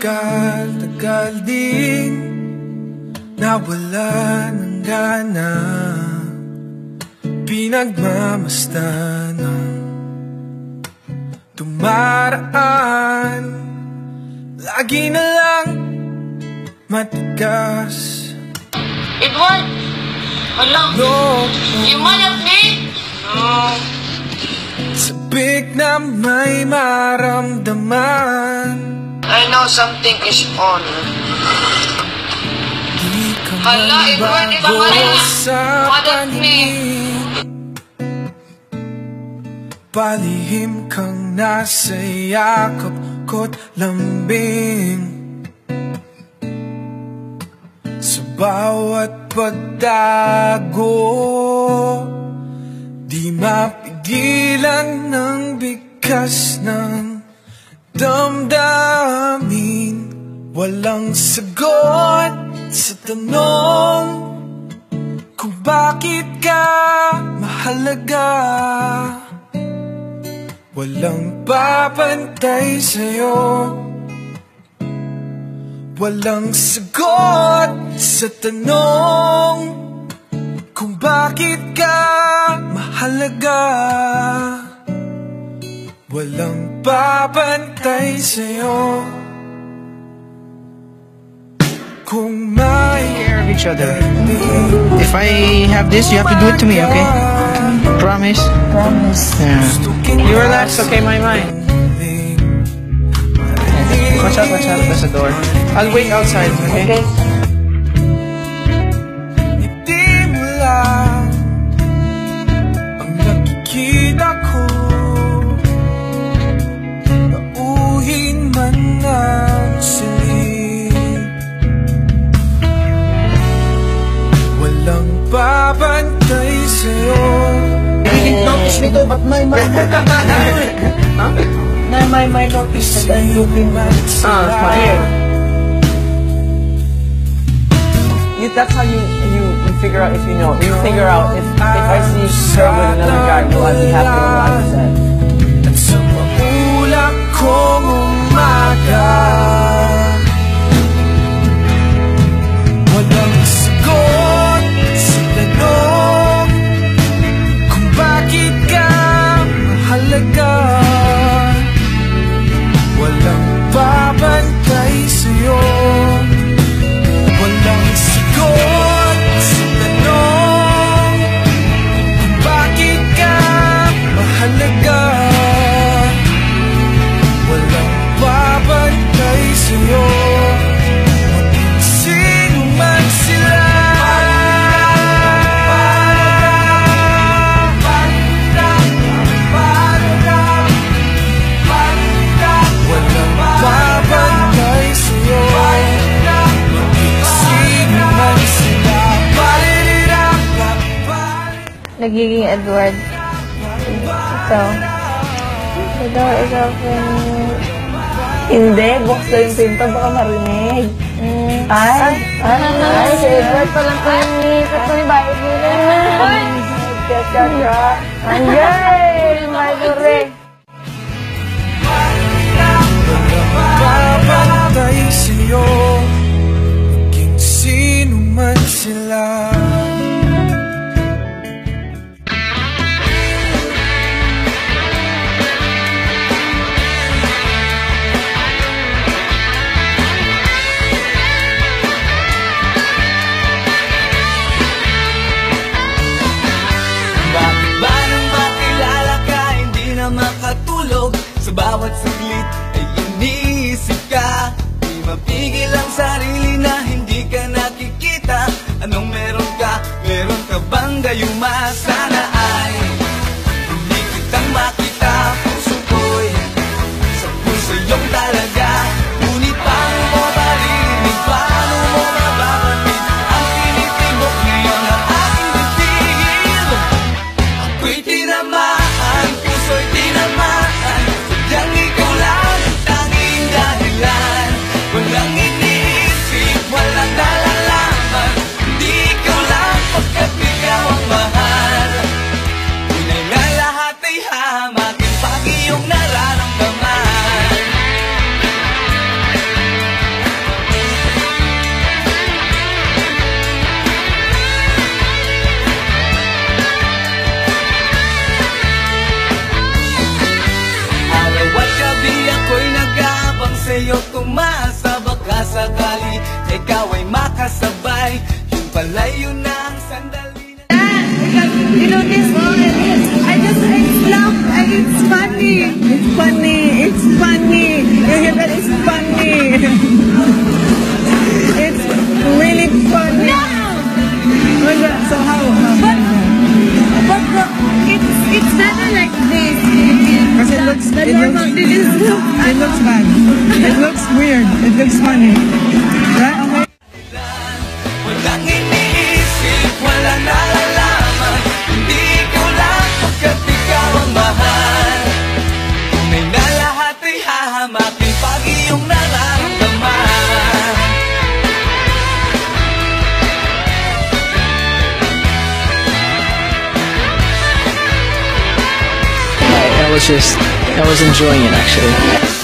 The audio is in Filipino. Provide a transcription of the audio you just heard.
Tagal din nawala ng gana, pinagmamasdan ng dumaraan. Lagi na lang matigas. Edward! Hala! No, You mad at me? No. sabik na may maramdaman. I know something is on. Di ka Hala, man Edward, iba bago ka rin. sa Mad at me. paningin. Palihim kang nasa yakap ko't lambing. Sa bawat pagdago, di mapigilan ng bigkas ng damdamin. Walang sagot sa tanong kung bakit ka mahalaga. Walang papantay sa'yo, walang sagot sa tanong kung bakit ka mahalaga. Walang papantay sa'yo. Kung may care of each other. If I have this, you have to do it to me, okay? Promise? Promise. Yeah. You relax, okay, my mind. Watch out, there's a door. I'll wait outside, okay? Okay. Hindi mo lang ang nakikita ko. Nauhin man ang silid, walang babantay sa'yo. I didn't notice nito, but my notice that I'm looking at Smile. That's how you figure out if you know. You figure out if I see girl with another guy, will I be happy or will I be sad? At sa maulap kong umaga, walang sagot sa tanong kung bakit ka mahalaga. Walang babantay sa'yo, walang sagot sa tanong kung bakit ka mahalaga. Walang babantay sa'yo, maging sino man sila. Walang babantay sa'yo, maging sino man sila. Nagiging Edward. Ito. The door is open. Hindi, buksan yung pinto, baka marinig. Ay, Si Edward palang panipot ko ni Bayo nila. Anjay, may dure. Babantay sa'yo, maging sino man sila. Bakit ba nang makilala ka, hindi na makatulog? Sa bawat saglit ay iniisip ka. Di mapigil ang sarili na hindi ka nakikita. Anong meron ka? Meron ka bang gayuma? Sana ay hindi kitang makita. Puso ko'y sa puso yung talaga. Ngunit paano mo marinig? Paano mo mababatid ang tinitibok ngayon ng aking bibig? Ako'y tinamaan, puso'y tinamaan. Sadyang ikaw lang ang tanging dahilan. Walang iniisip, walang nalalaman. Hindi ikaw lang pagkat ikaw ang mahal. Tunay na lahat ay hamakin pag iyong nararamdaman. ikaw ay makasabay. Yung pala'y yun ang sandali na You know this moment, I just laugh and it's funny. It's funny. It's funny. You hear that? It's funny. It's really funny. No! So how? But it's never like this. Because it looks bad. It looks weird. It looks funny. Right? Okay. walang iniisip, wala nalalaman. Hindi ko lang pagkat ikaw ang mahal. Kung may na lahat ay hahamakin pag iyong nararamdaman. I was enjoying it actually.